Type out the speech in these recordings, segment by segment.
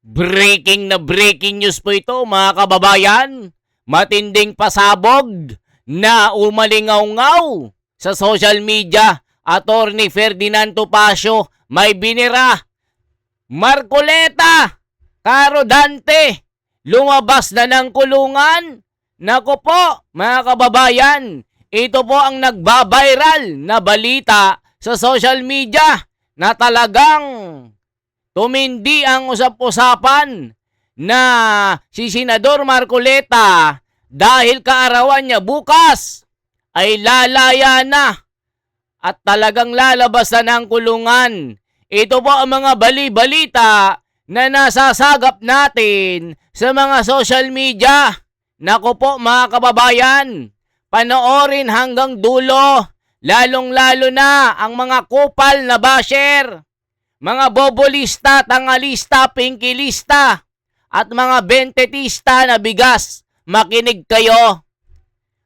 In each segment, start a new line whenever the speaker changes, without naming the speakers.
Breaking na breaking news po ito mga kababayan. Matinding pasabog na umalingaw-ngaw sa social media. Attorney Ferdinand Topacio may binira. Marcoleta, Caro Dante, lumabas na ng kulungan. Nako po mga kababayan, ito po ang nagbabiral na balita sa social media na talagang tumindi ang usap-usapan na si Senador Marcoleta dahil kaarawan niya bukas ay lalaya na at talagang lalabas na ng kulungan. Ito po ang mga bali-balita na nasasagap natin sa mga social media. Nako po mga kababayan, panoorin hanggang dulo, lalong-lalo na ang mga kupal na basher. Mga bobolista, tangalista, pinkilista, at mga bentetista na bigas, makinig kayo.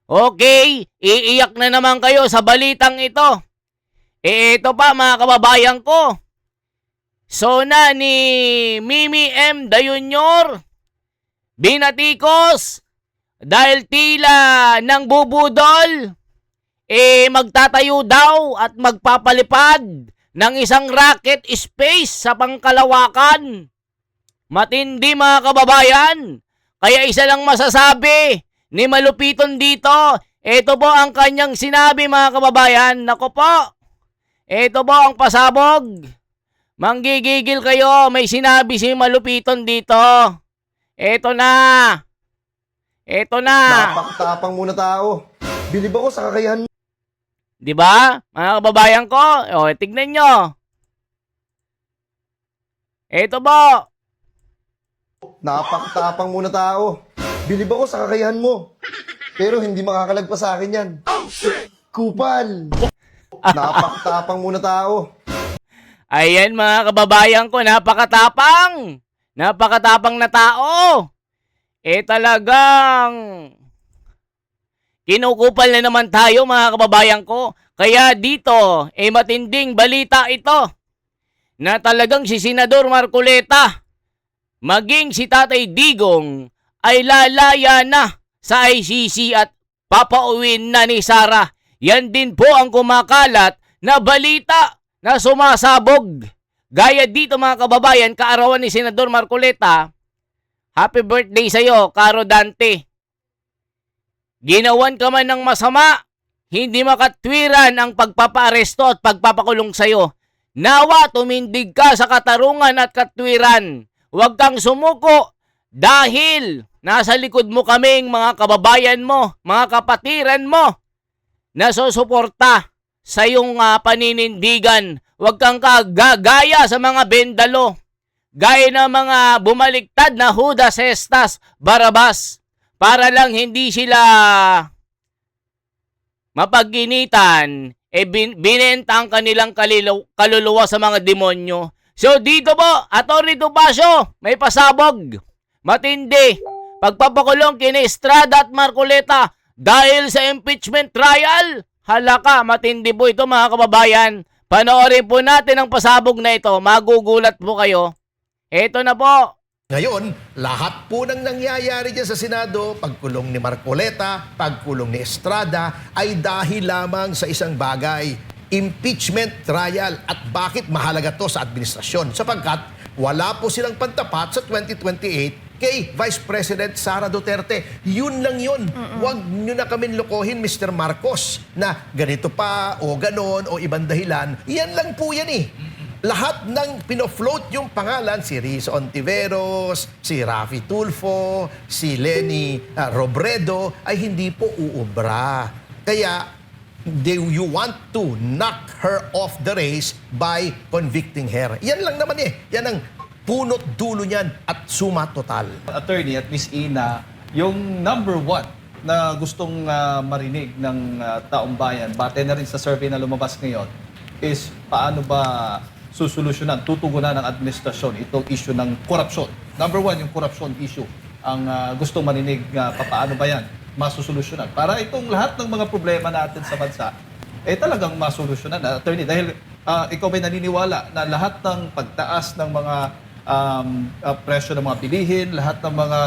Okay, iiyak na naman kayo sa balitang ito. Ito pa mga kababayan ko. Sona ni Mimi M. Dayunyor, binatikos, dahil tila ng bubudol, magtatayo daw at magpapalipad ng isang rocket space sa pangkalawakan. Matindi mga kababayan. Kaya isa lang masasabi ni Malupiton dito. Ito po ang kanyang sinabi mga kababayan. Nako po. Ito po ang pasabog. Manggigigil kayo. May sinabi si Malupiton dito. Ito na. Ito na.
Napakatapang muna tao. Bilib ako sa kakayahan mo.
Diba? Mga kababayan ko, tignan nyo. Ito po.
Napakatapang muna tao. Bilib ako sa kakayahan mo. Pero hindi makakalagpas sa akin yan. Kupal. Napakatapang muna tao.
Ayan mga kababayan ko, napakatapang. Napakatapang na tao. Talagang kinukupal na naman tayo mga kababayan ko. Kaya dito, matinding balita ito na talagang si Senador Marcoleta, maging si Tatay Digong ay lalaya na sa ICC at papauwin na ni Sara. Yan din po ang kumakalat na balita na sumasabog. Gaya dito mga kababayan, kaarawan ni Senador Marcoleta. Happy birthday sa'yo, Caro Dante. Ginawan ka man ng masama, hindi makatwiran ang pagpapaaresto at pagpapakulong sa'yo. Nawa, tumindig ka sa katarungan at katwiran. Huwag kang sumuko dahil nasa likod mo kaming mga kababayan mo, mga kapatiran mo na susuporta sa iyong paninindigan. Huwag kang kagagaya sa mga bendalo. Gaya ng mga bumaliktad na Judas Estas, Barabas, para lang hindi sila mapaginitan, binenta ang kanilang kaluluwa sa mga demonyo. So dito po, Atty. Topacio, may pasabog. Matindi. Pagpapakulong kina Estrada at Marcoleta dahil sa impeachment trial. Halaka, matindi po ito mga kababayan. Panoorin po natin ang pasabog na ito. Magugulat po kayo. Ito na po.
Ngayon, lahat po ng nangyayari dyan sa Senado, pagkulong ni Marcoleta, pagkulong ni Estrada, ay dahil lamang sa isang bagay, impeachment trial. At bakit mahalaga to sa administrasyon? Sapagkat wala po silang pantapat sa 2028 kay Vice President Sara Duterte. Yun lang yun. Huwag nyo na kami lokohin, Mr. Marcos, na ganito pa o ganon o ibang dahilan. Yan lang po yan eh. Lahat ng pinofloat yung pangalan, si Riz Ontiveros, si Raffy Tulfo, si Lenny Robredo, ay hindi po uubra. Kaya, you want to knock her off the race by convicting her. Yan lang naman eh. Yan ang punot dulo niyan at suma total.
Attorney at Miss Ina, yung number one na gustong marinig ng taong bayan, bate na rin sa survey na lumabas ngayon, is paano ba susolusyonan, tutugunan ng administrasyon itong issue ng korupsyon. Number one, yung korupsyon issue. Ang gustong marinig, paano ba yan masusolusyonan? Para itong lahat ng mga problema natin sa bansa, talagang masolusyonan, attorney. Dahil ikaw ba'y naniniwala na lahat ng pagtaas ng mga presyo ng mga bilihin, lahat ng mga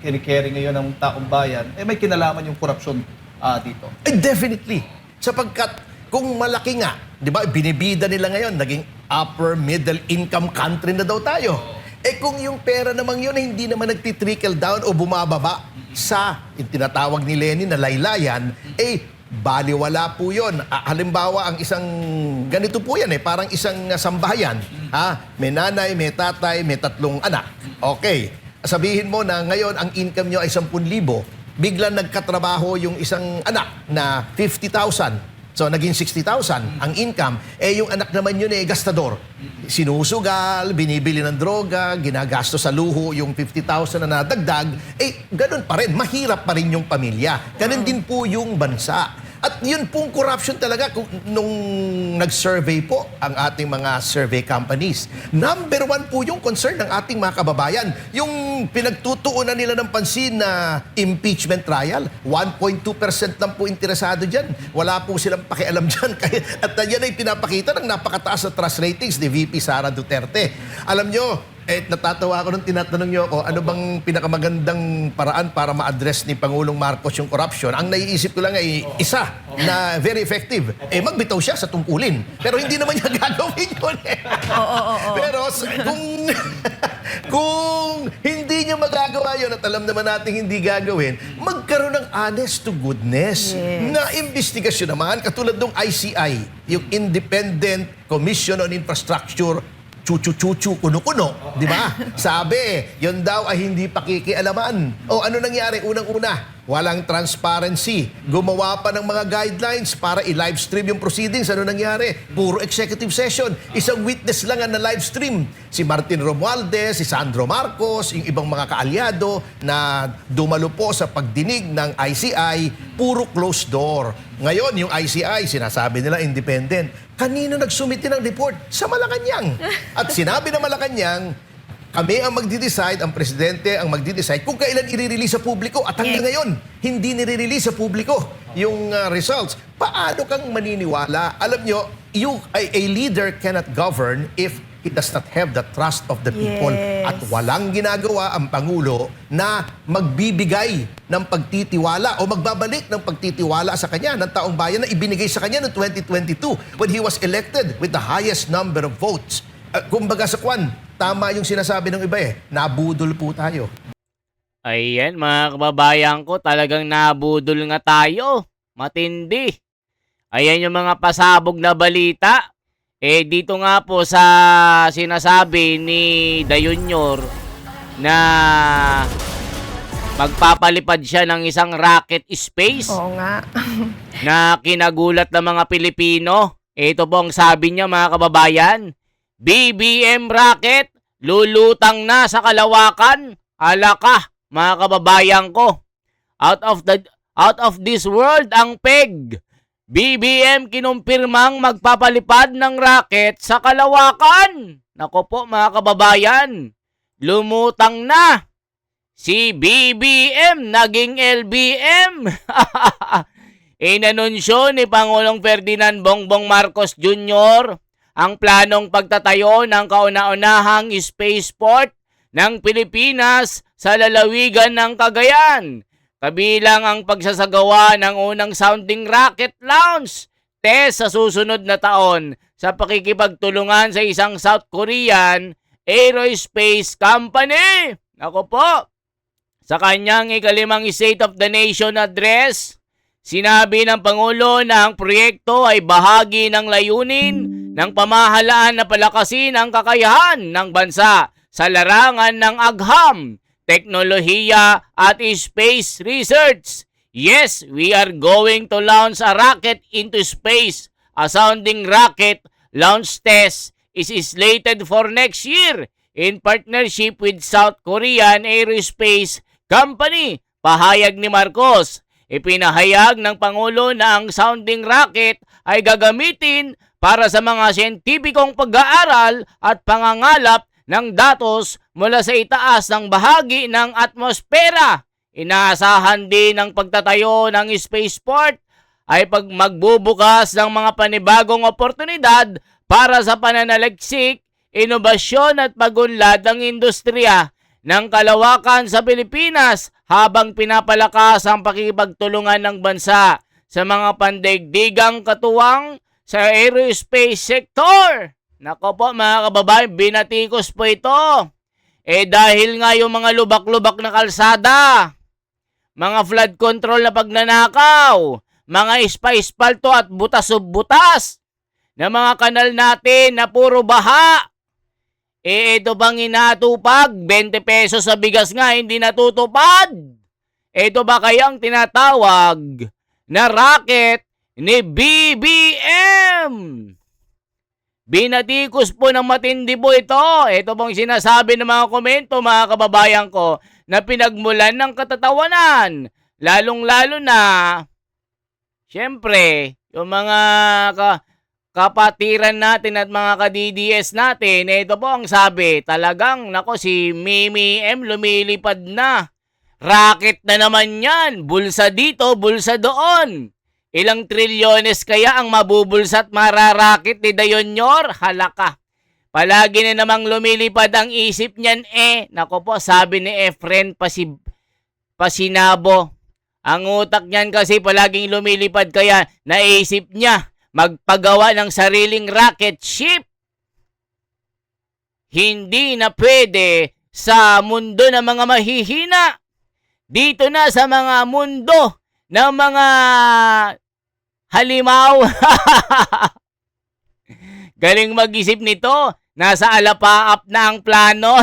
kinikerry ngayon ng taong bayan, may kinalaman yung korupsyon dito.
Definitely. Sapagkat kung malaki nga, di ba, binibida nila ngayon, naging upper middle income country na daw tayo. Kung yung pera namang yun hindi naman nagtitrickle down o bumababa sa yung tinatawag ni Lenin na laylayan, baliwala po yun. Halimbawa, ang isang, ganito po yan parang isang sambahayan. May nanay, may tatay, may 3 anak. Okay. Sabihin mo na ngayon ang income nyo ay 10,000, biglang nagkatrabaho yung isang anak na 50,000. So, naging 60,000 ang income. Yung anak naman yun gastador. Sinusugal, binibili ng droga, ginagasto sa luho yung 50,000 na nadagdag. Ganun pa rin. Mahirap pa rin yung pamilya. Ganun din po yung bansa. At yun pong corruption talaga nung nag-survey po ang ating mga survey companies. Number 1 po yung concern ng ating mga kababayan. Yung pinagtutuunan nila ng pansin na impeachment trial, 1.2% lang po interesado dyan. Wala po silang pakialam dyan. At yan ay pinapakita ng napakataas na trust ratings ni VP Sara Duterte. Alam nyo, natatawa ako nung tinatanong nyo ako, ano bang pinakamagandang paraan para ma-address ni Pangulong Marcos yung corruption? Ang naiisip ko lang ay isa na very effective. Magbitaw siya sa tungkulin. Pero hindi naman niya gagawin yun. Pero kung hindi niya magagawa yun at alam naman natin hindi gagawin, magkaroon ng honest to goodness na investigasyon naman, katulad ng ICI, yung Independent Commission on Infrastructure, chuchu-chuchu, kuno-kuno, di ba? Sabi, yun daw ay hindi pakikialaman. O ano nangyari? Unang-una, walang transparency. Gumawa pa ng mga guidelines para i-livestream yung proceedings. Ano nangyari? Puro executive session. Isang witness lang ang na-livestream. Si Martin Romualdez, si Sandro Marcos, yung ibang mga kaalyado na dumalo po sa pagdinig ng ICI, puro closed door. Ngayon, yung ICI, sinasabi nila independent. Kanino nagsumiti ng report? Sa Malacanang. At sinabi ng Malacanang, kami ang magdi-decide, ang presidente ang magdi-decide kung kailan i-release sa publiko. At hanggang ngayon, hindi nire-release sa publiko yung results. Paano kang maniniwala? Alam nyo, a leader cannot govern if he does not have the trust of the people. At walang ginagawa ang Pangulo na magbibigay ng pagtitiwala o magbabalik ng pagtitiwala sa kanya ng taong bayan na ibinigay sa kanya noong 2022 when he was elected with the highest number of votes. Kumbaga sa kwan, tama yung sinasabi ng iba nabudol po tayo.
Ayan, mga kababayan ko, talagang nabudol nga tayo. Matindi. Ayan yung mga pasabog na balita. Dito nga po sa sinasabi ni The Junior na magpapalipad siya ng isang rocket space.
Oo nga.
Na kinagulat ng mga Pilipino. Ito po ang sabi niya, mga kababayan. BBM rocket, lulutang na sa kalawakan. Alaka, mga kababayan ko. Out of this world ang peg. BBM kinumpirmang magpapalipad ng rocket sa kalawakan. Nako po, mga kababayan, lumutang na. Si BBM naging LBM. Inanunsyo ni Pangulong Ferdinand Bongbong Marcos Jr. ang planong pagtatayo ng kauna-unahang spaceport ng Pilipinas sa lalawigan ng Cagayan. Kabilang ang pagsasagawa ng unang sounding rocket launch test sa susunod na taon sa pakikipagtulungan sa isang South Korean aerospace company. Ako po, sa kanyang ika-5 State of the Nation address, sinabi ng Pangulo na ang proyekto ay bahagi ng layunin ng pamahalaan na palakasin ang kakayahan ng bansa sa larangan ng agham, teknolohiya at space research. Yes, we are going to launch a rocket into space. A sounding rocket launch test is slated for next year in partnership with South Korean Aerospace Company. Pahayag ni Marcos. Ipinahayag ng Pangulo na ang sounding rocket ay gagamitin para sa mga siyentipikong pag-aaral at pangangalap ng datos mula sa itaas ng bahagi ng atmosfera. Inaasahan din ng pagtatayo ng spaceport ay magbubukas ng mga panibagong oportunidad para sa pananaliksik, inobasyon at pagunlad ng industriya ng kalawakan sa Pilipinas habang pinapalakas ang pakikipagtulungan ng bansa sa mga pandaigdigang katuwang sa aerospace sector. Nako po mga kababayan, binatikos po ito. Dahil nga yung mga lubak-lubak na kalsada, mga flood control na pagnanakaw, mga ispa-ispalto at butas-butas na mga kanal natin na puro baha. Ito bang inatupag? 20 pesos sa bigas nga, hindi natutupad. Ito ba kayang tinatawag na racket ni BBM? Binatikos po ng matindi po ito. Ito pong sinasabi ng mga komento, mga kababayan ko, na pinagmulan ng katatawanan. Lalong-lalo na, syempre, yung mga kapatiran natin at mga ka-DDS natin, ito po ang sabi, talagang, nako, si Mimi M lumilipad na. Racket na naman yan. Bulsa dito, bulsa doon. Ilang trilyones kaya ang mabubulsa at mararakit ni Dayonyor? Halaka. Palagi na namang lumilipad ang isip niyan Nako po, sabi ni Efren Pasinabo. Ang utak niyan kasi palaging lumilipad kaya naisip niya magpagawa ng sariling rocket ship. Hindi na pwede sa mundo ng mga mahihina. Dito na sa mga mundo ng mga halimaw. Galing mag-isip nito. Nasa alapaap na ang plano.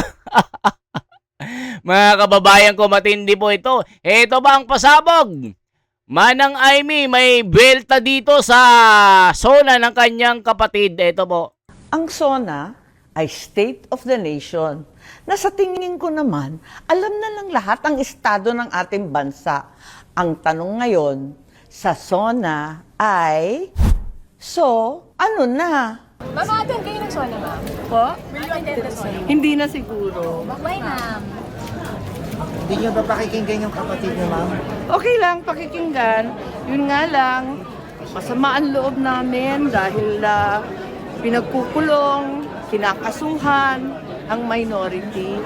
Mga kababayan ko, matindi po ito. Ito ba ang pasabog? Manang Aimee, may belta dito sa SONA ng kanyang kapatid. Ito po.
Ang SONA ay State of the Nation na sa tingin ko naman, alam na lang lahat ang estado ng ating bansa. Ang tanong ngayon, sa SONA ay, ano na?
Ma'am, attend kayo ng SONA, ma'am?
Po?
Will you attend the SONA?
Hindi na siguro.
Why, ma'am?
Hindi nyo ba pakikinggan yung kapatid nyo, ma'am?
Okay lang, pakikinggan. Yun nga lang, masama ang loob namin dahil pinagkukulong, kinakasuhan ang minority.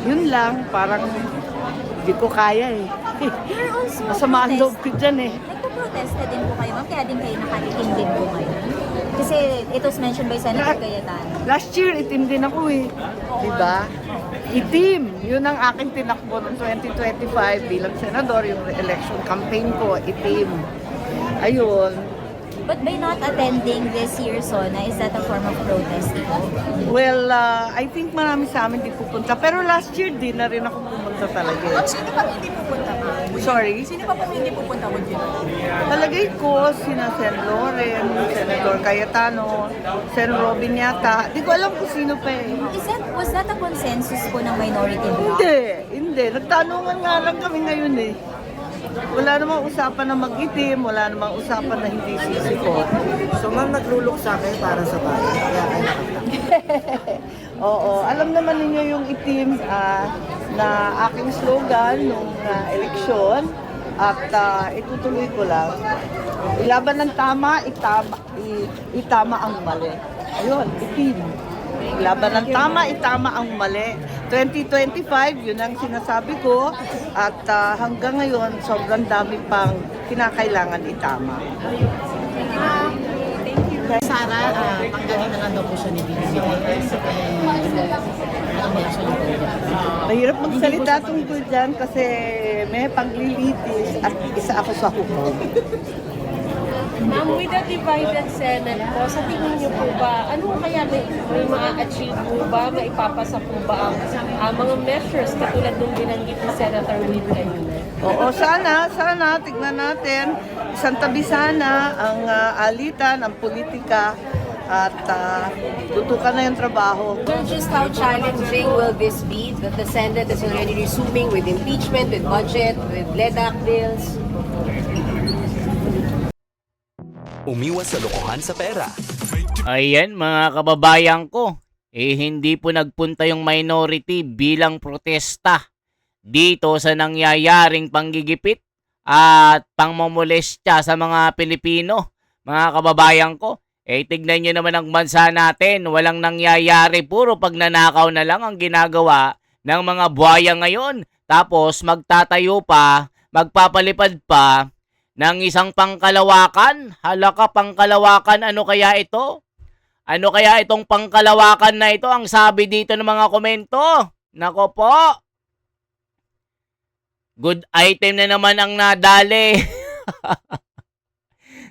Yun lang, parang hindi ko kaya eh.
You're also
Masama ang loob ko dyan eh.
Nagpo-protesta din po kayo, ma'am, kaya din kayo nakatikim din po ngayon. Kasi it was mentioned by Senator Cayetano.
Last year, itim din ako eh. Diba? Itim. Yun ang aking tinakbo noong 2025 bilang senador. Yung election campaign ko, itim. Ayun.
But by not attending this year's SONA, is that a form of protest po?
Well, I think marami sa amin di pupunta. Pero last year, di na rin ako pumunta talaga.
Ma'am, sino pa hindi pupunta, ma'am?
Sorry?
Sino pa hindi pupunta with you?
Palagay ko, sina Sen. Loren, Senator Cayetano, Sen. Robin yata. Di ko alam kung sino pa eh.
Was that a consensus po ng minority bloc?
Hindi. Nagtanungan nga lang kami ngayon eh. Wala namang usapan na mag-itim, wala namang usapan na hindi sisikot.
So, ma'am, nagluluksa kayo para sa bayan. Kaya kayo nakatang.
Oo, alam naman ninyo yung itim na aking slogan nung eleksyon at itutuloy ko lang. Ilaban ng tama, itama ang mali. Ayun, itim. Laban ng tama, itama ang mali. 2025, yun ang sinasabi ko. At hanggang ngayon, sobrang dami pang kinakailangan itama.
Sara, tanggalin na lang daw po siya ni BBM.
Mahirap magsalita tungkol dyan kasi may paglilitis at isa ako sa hukom.
Ma'am, with the divided Senate po, sa tingin niyo po ba, ano kaya may ma-achieve po ba, maipapasa po ba ang mga measures katulad nung binanggit ni Senator Will kanina?
Oo, sana, tignan natin. Isang tabi sana ang alitan, ang politika at tutukan na yung trabaho.
Sir, just how challenging will this be that the Senate is already resuming with impeachment, with budget, with LEDAC bills?
Umiwas sa lokohan sa pera.
Ayan mga kababayan ko, hindi po nagpunta yung minority bilang protesta dito sa nangyayaring panggigipit at pangmomolestya sa mga Pilipino. Mga kababayan ko, Tignan nyo naman ang bansa natin, walang nangyayari, puro pagnanakaw na lang ang ginagawa ng mga buhaya ngayon. Tapos magtatayo pa, magpapalipad pa ng isang pangkalawakan. Halaka, pangkalawakan, ano kaya ito? Ano kaya itong pangkalawakan na ito? Ang sabi dito ng mga komento. Nako po. Good item na naman ang nadali.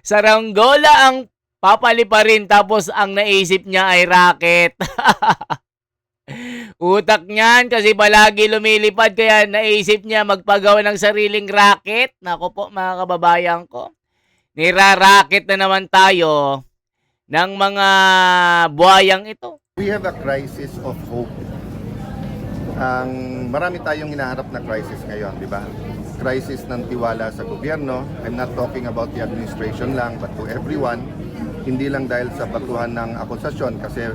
Saranggola ang papaliparin tapos ang naisip niya ay racket. Utak niyan kasi palagi lumilipad kaya naisip niya magpagawa ng sariling racket. Nako po mga kababayan ko. Niraracket na naman tayo ng mga buhayang ito.
We have a crisis of hope. Marami tayong hinaharap na crisis ngayon, di ba? Crisis ng tiwala sa gobyerno. I'm not talking about the administration lang, but to everyone. Hindi lang dahil sa batuhan ng akusasyon kasi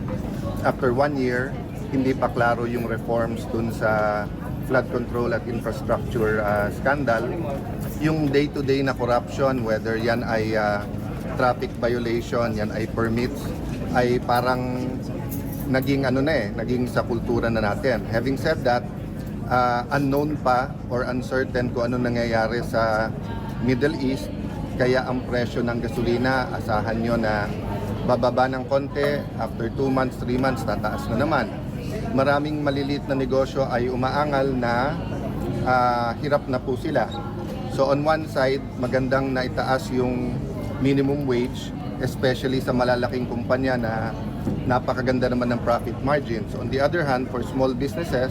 after 1 year, hindi pa klaro yung reforms dun sa flood control at infrastructure scandal. Yung day-to-day na corruption, whether yan ay traffic violation, yan ay permits, ay parang naging naging sa kultura na natin. Having said that, unknown pa or uncertain kung ano nangyayari sa Middle East, kaya ang presyo ng gasolina, asahan nyo na bababa ng konti, after 2 months, 3 months, tataas na naman. Maraming maliliit na negosyo ay umaangal na hirap na po sila. So on one side, magandang na itaas yung minimum wage, especially sa malalaking kumpanya na napakaganda naman ng profit margins. On the other hand, for small businesses,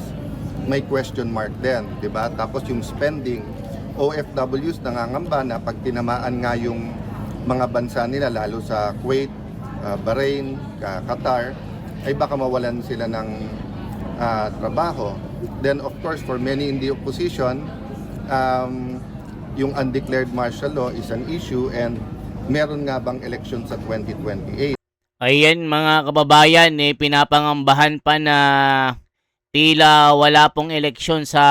may question mark din, di ba? Tapos yung spending, OFWs nangangamba na pag tinamaan nga yung mga bansa nila, lalo sa Kuwait, Bahrain, Qatar, ay baka mawalan sila ng trabaho. Then of course, for many in the opposition, yung undeclared martial law is an issue and meron nga bang election sa 2028?
Ayan mga kababayan, pinapangambahan pa na tila wala pong eleksyon sa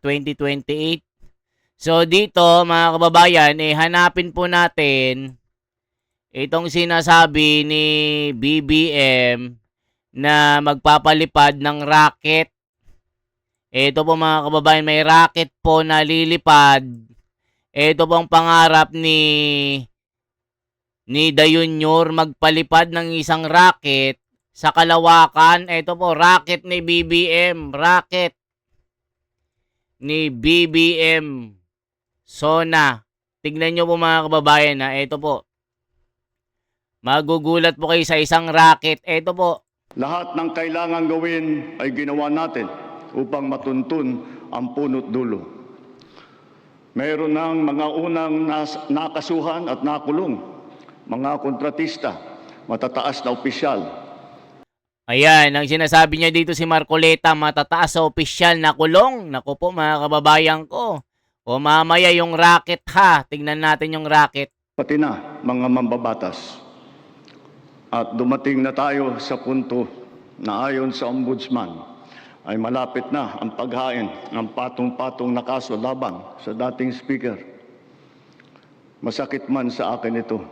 2028. So dito mga kababayan, hanapin po natin itong sinasabi ni BBM na magpapalipad ng racket. Ito po mga kababayan, may racket po na lilipad. Ito pong pangarap ni Dayunyor, magpalipad ng isang racket sa Kalawakan. Ito po, racket ni BBM. Racket ni BBM Sona. Tignan nyo po mga kababayan na ito po. Magugulat po kayo sa isang racket. Ito po.
Lahat ng kailangan gawin ay ginawa natin upang matuntun ang punot dulo. Mayroon ng mga unang nakasuhan at nakulong. Mga kontratista, matataas na opisyal.
Ayan, ang sinasabi niya dito si Marcoleta, matataas sa opisyal na kulong. Naku po mga kababayan ko. O mamaya yung racket ha. Tignan natin yung racket.
Pati na mga mambabatas. At dumating na tayo sa punto na ayon sa ombudsman ay malapit na ang paghain ng patong-patong na kaso laban sa dating speaker. Masakit man sa akin ito.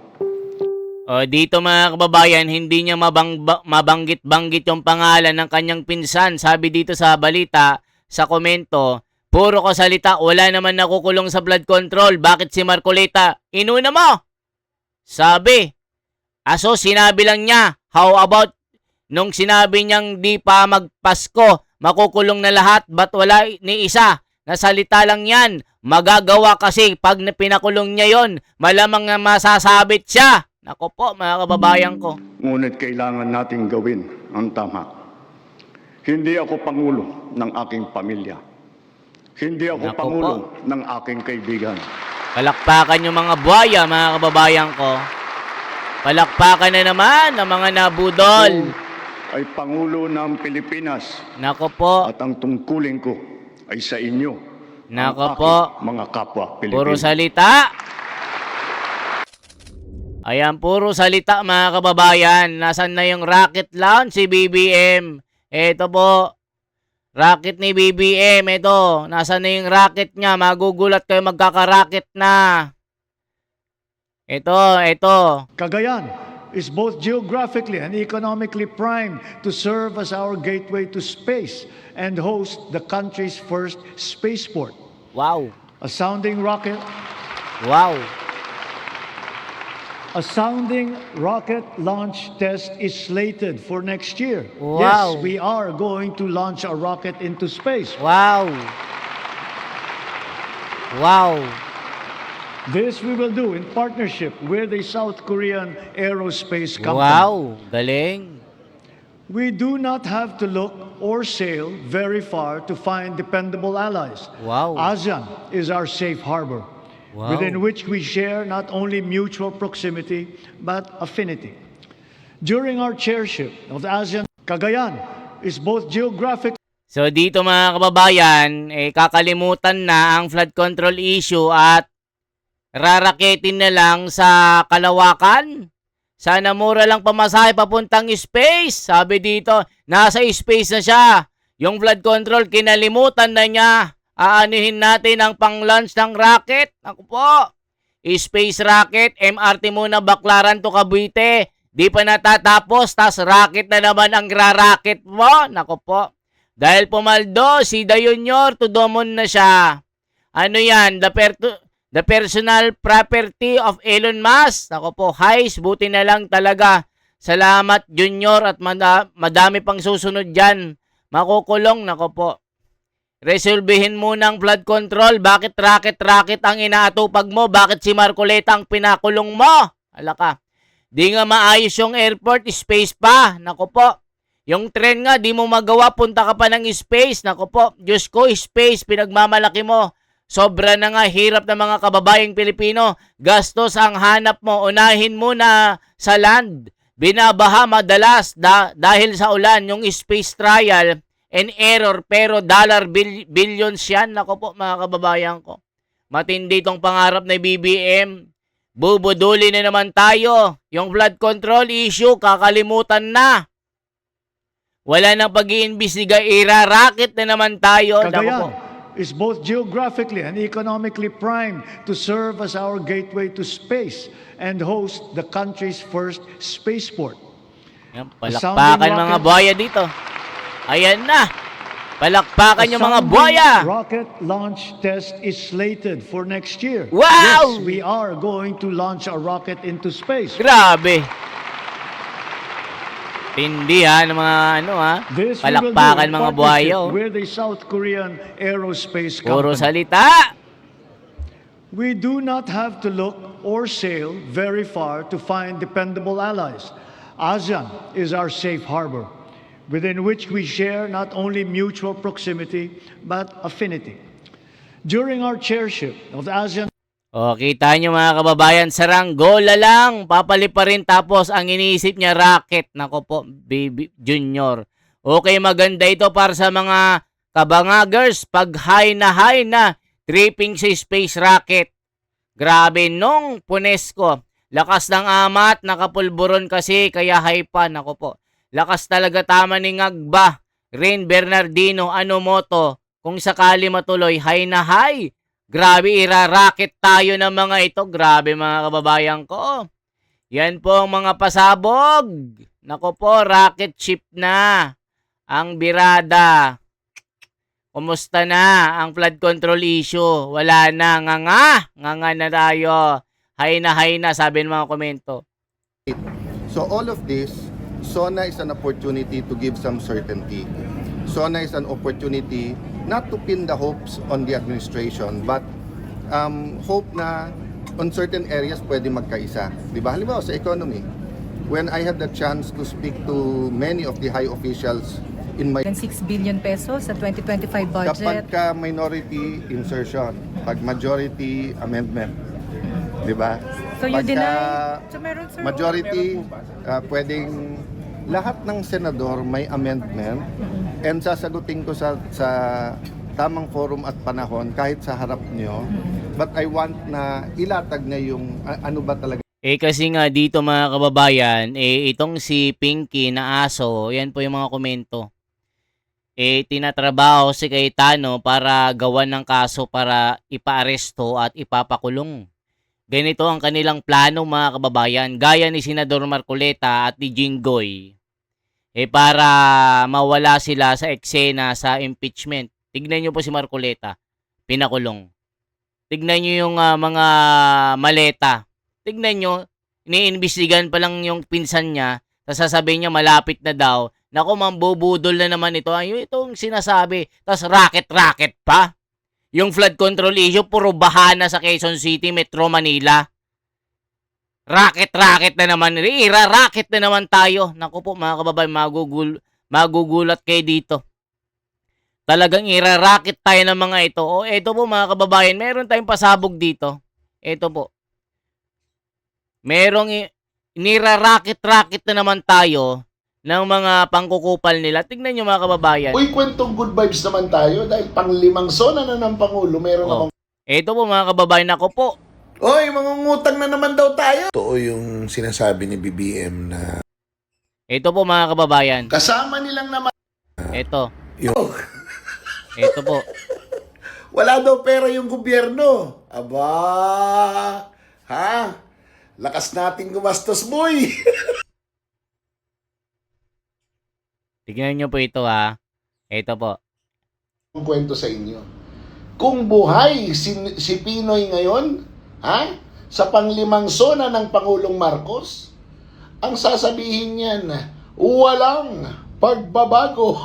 O dito mga kababayan, hindi niya mabanggit-banggit yung pangalan ng kanyang pinsan. Sabi dito sa balita, sa komento, puro ko salita, wala naman nakukulong sa blood control. Bakit si Marcoleta? Inuna mo! Sabi. Aso, sinabi lang niya, how about nung sinabi niyang di pa magpasko, makukulong na lahat, ba't wala ni isa? Nasalita lang yan. Magagawa kasi pag pinakulong niya yon, malamang na masasabit siya. Nako po, mga kababayan ko.
Ngunit kailangan nating gawin ang tama. Hindi ako pangulo ng aking pamilya. Hindi ako
Nako
pangulo
po
ng aking kaibigan.
Palakpakan yung mga buhaya, mga kababayan ko. Palakpakan na naman ang mga nabudol.
Ay pangulo ng Pilipinas.
Nako po.
At ang tungkulin ko ay sa inyo.
Nako po.
Mga kapwa Pilipino.
Puro salita. Ayan, puro salita mga kababayan. Nasaan na yung rocket launch si BBM? Ito po. Rocket ni BBM. Ito. Nasaan na yung rocket niya? Magugulat kayo, magkaka-rocket na. Ito.
Cagayan,
is both geographically and economically primed to serve as our gateway to space and host the country's first spaceport.
Wow.
A sounding rocket
Wow.
A sounding rocket launch test is slated for next year.
Wow.
Yes, we are going to launch a rocket into space.
Wow. Wow.
This we will do in partnership with the South Korean aerospace company.
Wow. Galing.
We do not have to look or sail very far to find dependable allies.
Wow.
ASEAN is our safe harbor,
Wow.
within which we share not only mutual proximity, but affinity. During our chairship of the ASEAN, Cagayan is both geographic.
So dito mga kababayan, kakalimutan na ang flood control issue at raraketin na lang sa kalawakan. Sana mura lang pamasahe papuntang space. Sabi dito, nasa space na siya. Yung flood control, kinalimutan na niya. Aanuhin natin ang pang-launch ng rocket. Ako po. Space rocket, MRT muna Baclaran to Cavite. Di pa natatapos, tas rocket na naman ang racket mo. Nako po. Dahil pumaldo, si Da Junior, tudomon na siya. Ano yan? The personal property of Elon Musk. Ako po, Heis, buti na lang talaga. Salamat, Junior, at madami pang susunod dyan. Makukulong, nako po. Resolbihin mo ng flood control. Bakit rocket ang inaatupag mo? Bakit si Marcoleta ang pinakulong mo? Ala ka. Di nga maayos yung airport, space pa. Nako po. Yung tren nga, di mo magawa, punta ka pa ng space. Nako po, Diyos ko, space, pinagmamalaki mo. Sobra na nga hirap ng mga kababayang Pilipino. Gastos ang hanap mo. Unahin mo na sa land. Binabaha madalas dahil sa ulan yung space trial and error. Pero billions yan. Nako po mga kababayan ko. Matindi itong pangarap na BBM. Bubuduli na naman tayo. Yung flood control issue, kakalimutan na. Wala nang pag-iimbestiga, ira-rocket na naman tayo.
Cagayan is both geographically and economically primed to serve as our gateway to space and host the country's first spaceport.
Yan, palakpakan mga buhaya dito. Ayan na. Palakpakan yung mga buhaya.
Rocket launch test is slated for next year.
Wow!
Yes, we are going to launch a rocket into space.
Grabe. Tindi ng mga
This
palakpakan mga buhaya.
With the South Korean aerospace company.
Puro salita.
We do not have to look or sail very far to find dependable allies. ASEAN is our safe harbor, within which we share not only mutual proximity, but affinity. During our chairship of the ASEAN.
O, kita nyo mga kababayan, saranggola lang. Papali pa rin tapos ang iniisip niya rocket. Nako po, Baby Junior. Okay, maganda ito para sa mga kabangagers. Pag high na, tripping sa space rocket. Grabe nung Punesco. Lakas ng amat, nakapulburon kasi, kaya high pa. Nako po. Lakas talaga tama ni Ngagba. Rain Bernardino, Anomoto. Kung sakali matuloy, high na high. Grabe, ira-rocket tayo ng mga ito. Grabe mga kababayan ko. Yan po ang mga pasabog. Nako po, rocket ship na. Ang birada. Kumusta na ang flood control issue? Wala na. Nganga na tayo. Hay na, sabi ng mga komento.
So all of this, SONA is an opportunity to give some certainty. SONA is an opportunity not to pin the hopes on the administration, but hope na on certain areas pwede magkaisa. Diba? Halimbawa sa economy, when I had the chance to speak to many of the high officials in my
6 billion pesos sa 2025 budget.
Kapag ka minority insertion, pag majority amendment. Diba?
So you deny?
So majority, pwedeng lahat ng senador may amendment and sasagutin ko sa tamang forum at panahon kahit sa harap nyo. But I want na ilatag na yung ano ba talaga.
Kasi nga dito mga kababayan, itong si Pinky na aso, yan po yung mga komento. Tinatrabaho si Cayetano para gawan ng kaso para ipaaresto at ipapakulong. ganito ang kanilang plano mga kababayan. Gaya ni Senador Marcoleta at ni Jinggoy. Para mawala sila sa eksena sa impeachment. Tignan nyo po si Marcoleta. Pinakulong. Tignan nyo yung mga maleta. Tignan nyo, iniimbestigan pa lang yung pinsan niya. Tapos sasabihin niya malapit na daw. Naku, mambubudol na naman ito. Ay, itong sinasabi. Tapos racket-racket pa. Yung flood control issue, puro bahana sa Quezon City, Metro Manila. Racket-racket na naman. Ira-racket na naman tayo. Naku po mga kababayan, magugulat kayo dito. Talagang ira-racket tayo ng mga ito. O eto po mga kababayan, meron tayong pasabog dito. Eto po. Merong nira-racket-racket na naman tayo ng mga pangkukupal nila. Tignan nyo mga kababayan.
Uy, kwentong good vibes naman tayo dahil pang-5 sona na ng Pangulo. Meron akong...
Eto po mga kababayan, ako po.
Uy, mangungutang na naman daw tayo. Totoo yung sinasabi ni BBM na...
Eto po mga kababayan.
Kasama nilang naman...
Eto.
Yung...
Eto po.
Wala daw pera yung gobyerno. Aba... Ha? Lakas nating gumastos, boy.
Tignan nyo po ito ha. Ito po.
Ang kwento sa inyo. Kung buhay si Pinoy ngayon, ha? Sa pang-5 sona ng Pangulong Marcos, ang sasabihin niyan, walang pagbabago.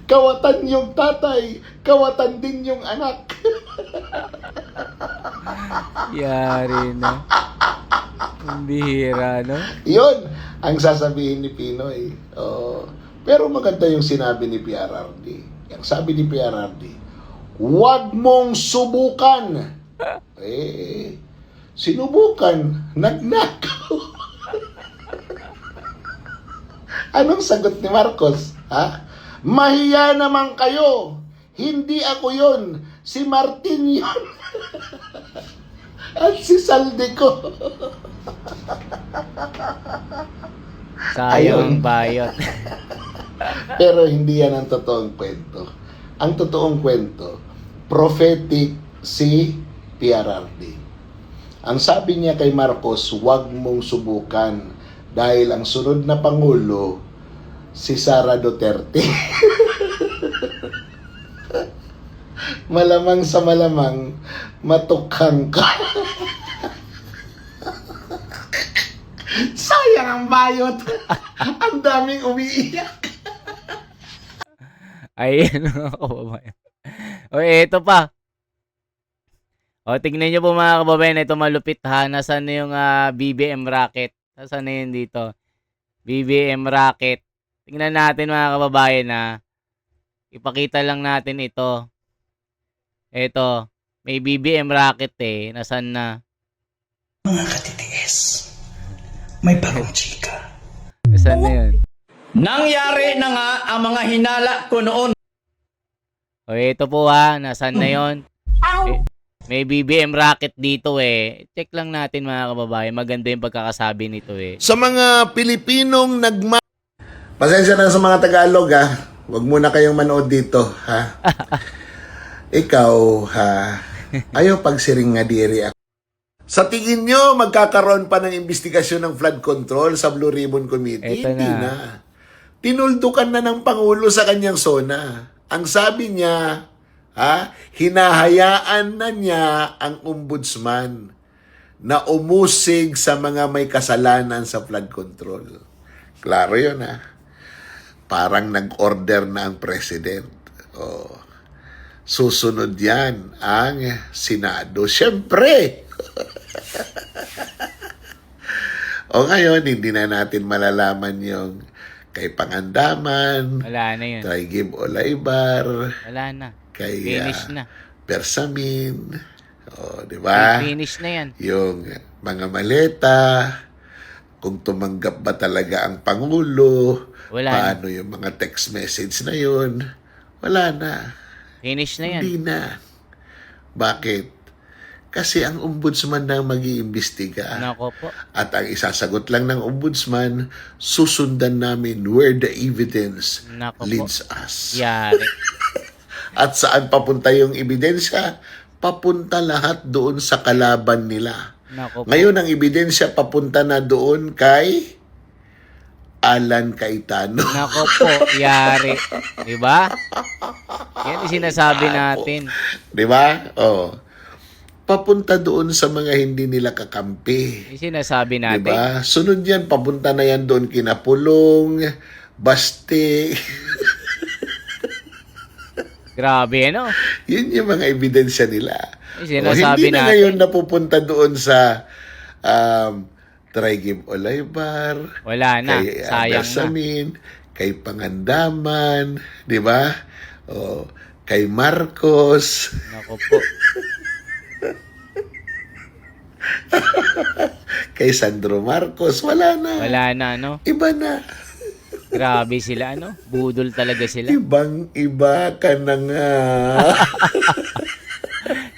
Kawatan yung tatay, kawatan din yung anak.
Yari na. Ang bihira, no?
Yun ang sasabihin ni Pinoy. Pero maganda yung sinabi ni PRRD. Yung sabi ni PRRD, huwag mong subukan. Sinubukan. Nagnakaw. Anong sagot ni Marcos? Ha? Mahiya naman kayo. Hindi ako yon. Si Martin yon. At si Saldico.
Sayang bayot.
Pero hindi yan ang totoong kwento. Ang totoong kwento, prophetic si PRRD. Ang sabi niya kay Marcos, huwag mong subukan dahil ang sunod na Pangulo, si Sara Duterte. Malamang sa malamang, matukhang ka. Sayang ang bayot. Ang daming umiiyak.
Ayun mga kababayan. O eto pa. O tignan nyo po mga kababayan. Ito malupit ha. Nasaan na yung BBM Rocket? Nasaan na yun dito? BBM Rocket. Tingnan natin mga kababayan ha. Ipakita lang natin ito. Ito. May BBM Rocket Nasaan na?
Mga katitiis. May bagong chika.
Nasaan na yun?
Nangyari na nga ang mga hinala ko noon.
O ito po ha. Nasaan na yun? May BBM Rocket dito Check lang natin mga kababayan. Maganda yung pagkakasabi nito
Sa mga Pilipinong Pasensya na sa mga Tagalog ha. Huwag muna kayong manood dito ha. Ikaw ha. Ayaw pagsiring nga diri ako. Sa tingin nyo, magkakaroon pa ng investigasyon ng flood control sa Blue Ribbon Committee?
Eto
Hindi na. Tinuldukan na ng Pangulo sa kanyang zona. Ang sabi niya, hinahayaan na niya ang ombudsman na umusig sa mga may kasalanan sa flood control. Klaro yun Parang nag-order na ang president. Susunod yan ang Senado. Siyempre! O ngayon, hindi na natin malalaman yung kay Pangandaman,
wala na yun.
kay Gib Olaybar,
Wala na.
kay
Finish na.
Persamin, di ba?
Finish na yan.
Yung mga maleta, kung tumanggap ba talaga ang Pangulo,
Wala
paano yung mga text message na yun, wala na.
Finish na yan.
Hindi na. Bakit? Kasi ang ombudsman na mag-iimbestiga.
Nako po.
At ang isasagot lang ng ombudsman, susundan namin where the evidence
Nako
leads
po.
us.
Yari.
At saan papunta yung ebidensya? papunta lahat doon sa kalaban nila.
Nako po.
Ngayon, ang ebidensya papunta na doon kay Alan Cayetano.
Nako po, yari. Diba? Yan yung sinasabi natin.
Diba? Oh. Papunta doon sa mga hindi nila kakampi.
Yung sinasabi natin.
Diba? Sunod yan, papunta na yan doon kina Pulong, Baste.
Grabe, ano?
Yun yung mga ebidensya nila.
Yung
O,
sinasabi
hindi na
natin.
ngayon napupunta doon sa Trigib Olaybar,
Wala na.
kay
Sayang na.
Bersamin, kay Pangandaman, di ba? O, kay Marcos.
Nako po.
Kay Sandro Marcos, wala na.
Wala na, no?
Iba na.
Grabe sila, ano? Budol talaga sila.
Ibang-iba ka na nga.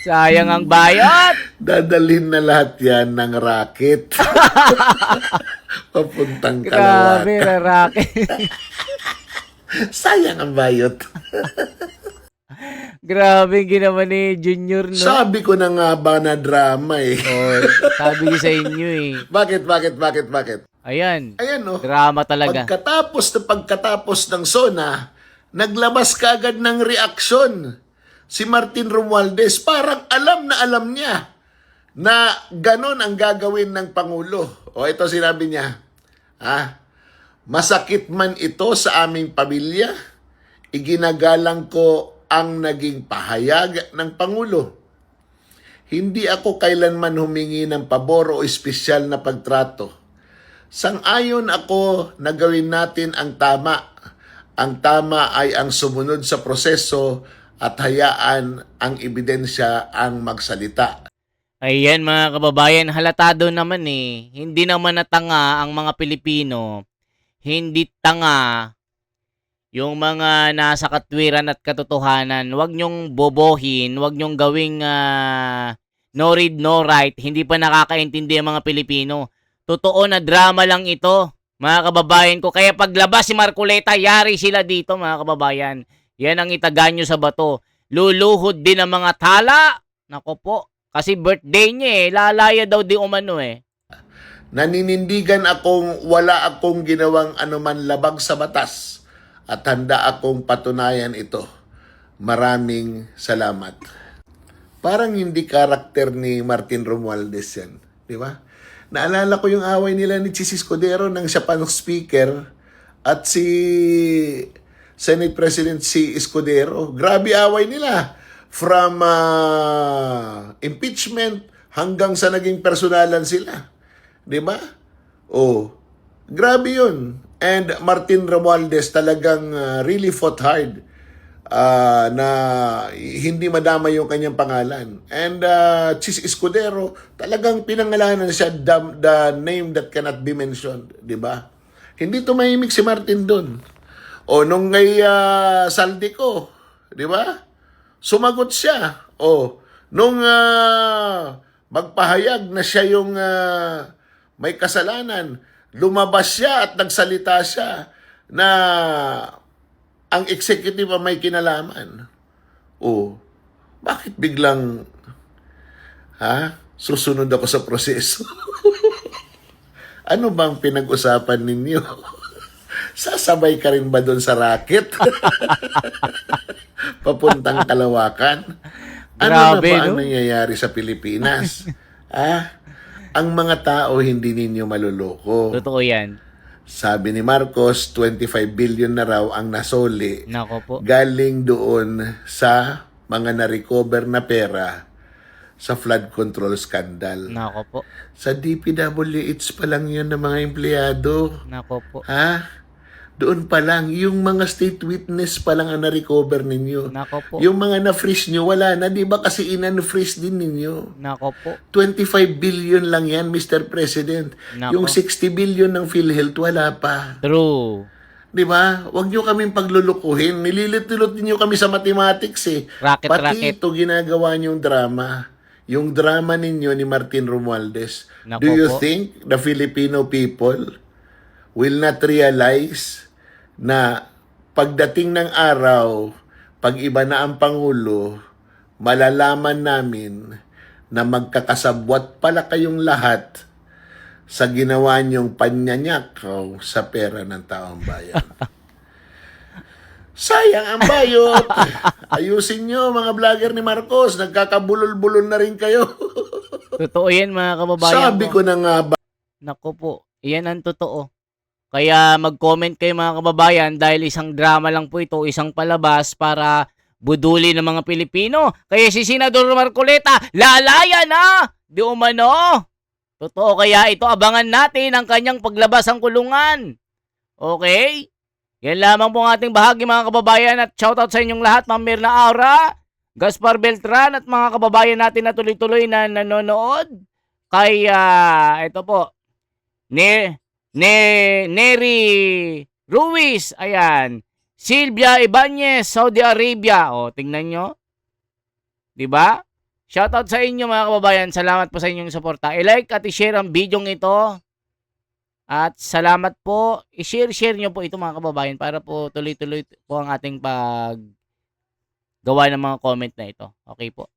Sayang ang bayot!
Dadalhin na lahat yan ng racket. Papuntang
Grabe,
Kalawakan.
rarake.
Sayang ang bayot.
Grabe ginawa ni Junior, no?
Sabi ko na nga ba na drama eh.
Oh, sabi ko sa inyo eh.
Bakit?
Ayan.
Ayan oh.
Drama talaga.
Pagkatapos ng SONA, naglabas kaagad ng reaksyon si Martin Romualdez. Parang alam na alam niya na ganon ang gagawin ng Pangulo. O ito sinabi niya, masakit man ito sa aming pamilya, iginagalang ko ang naging pahayag ng Pangulo. Hindi ako kailanman humingi ng pabor o espesyal na pagtrato. Sang-ayon ako na gawin natin ang tama. Ang tama ay ang sumunod sa proseso at hayaan ang ebidensya ang magsalita.
Ayan mga kababayan, halatado naman eh. Hindi naman natanga ang mga Pilipino. Hindi tanga yung mga nasa katwiran at katotohanan. Huwag nyong bobohin, huwag nyong gawing no read, no write. Hindi pa nakakaintindi ang mga Pilipino. Totoo na drama lang ito, mga kababayan ko. Kaya paglabas si Marcoleta, yari sila dito, mga kababayan. Yan ang itaga nyo sa bato. Luluhod din ang mga tala. Nako po, kasi birthday niya eh. Lalaya daw di umano eh.
Naninindigan akong wala akong ginawang anuman labag sa batas at handa akong patunayan ito. Maraming salamat. Parang hindi karakter ni Martin Romualdez yan. Di ba? Naalala ko yung away nila ni Chis Escudero nang siya pa ng speaker at si Senate President si Escudero. Grabe away nila. From impeachment hanggang sa naging personalan sila. Di ba? Oh, grabe yun. And Martin Romualdez talagang really fought hard na hindi madama yung kanyang pangalan. And Chis Escudero, talagang pinangalanan siya the name that cannot be mentioned. Di ba? Hindi tumahimik si Martin doon. O nung ngay Saldico, di ba? Sumagot siya. O nung magpahayag na siya yung may kasalanan, lumabas siya at nagsalita siya na ang executive ang may kinalaman. O, bakit biglang susunod ako sa proseso? Ano bang pinag-usapan ninyo? Sasabay ka rin ba doon sa racket? Papuntang Kalawakan? Ano
Grabe,
na ba ang
no?
nangyayari sa Pilipinas? Ang mga tao hindi ninyo maluloko.
Totoo yan.
Sabi ni Marcos, 25 billion na raw ang nasoli.
Nako po.
Galing doon sa mga na-recover na pera sa flood control scandal.
Nako po.
Sa DPWH pa lang yun ng mga empleyado.
Nako po.
Doon pa lang, yung mga state witness pa lang ang na-recover ninyo.
Nako po.
Yung mga na-freeze nyo, wala na. Di ba kasi ina-freeze din ninyo?
Nako po.
25 billion lang yan, Mr. President.
Nako.
Yung 60 billion ng PhilHealth, wala pa.
True.
Di ba? Huwag nyo kaming paglulukuhin. Nililit-lilit niyo kami sa mathematics eh. Pati ito ginagawa niyong drama. Yung drama ninyo ni Martin Romualdez.
Nako
Do you
po.
think the Filipino people will not realize na pagdating ng araw, pag iba na ang Pangulo, malalaman namin na magkakasabwat pala kayong lahat sa ginawa niyong panyanyakaw sa pera ng taong bayan. Sayang ang bayot. Ayusin niyo mga vlogger ni Marcos. Nagkakabulol-bulol na rin kayo.
Totoo yan mga kababayan.
Sabi ko na nga ba?
Naku po, iyan ang totoo. Kaya mag-comment kayo mga kababayan dahil isang drama lang po ito, isang palabas para buduli ng mga Pilipino. Kaya si Senador Marcoleta, lalaya na! Di umano. Totoo, kaya ito abangan natin ang kanyang paglabas ang kulungan. Okay? Yan lamang po ang ating bahagi mga kababayan at shoutout sa inyong lahat, Ma'am Mirna Aura, Gaspar Beltran at mga kababayan natin na tuloy-tuloy na nanonood. Kaya ito po, Neri Ruiz, ayan. Silvia Ibanez, Saudi Arabia. O, tingnan nyo. Diba? Shoutout sa inyo mga kababayan. Salamat po sa inyong suporta. I-like at i-share ang video ito. At salamat po. I-share nyo po ito mga kababayan para po tuloy-tuloy po ang ating paggawa ng mga comment na ito. Okay po.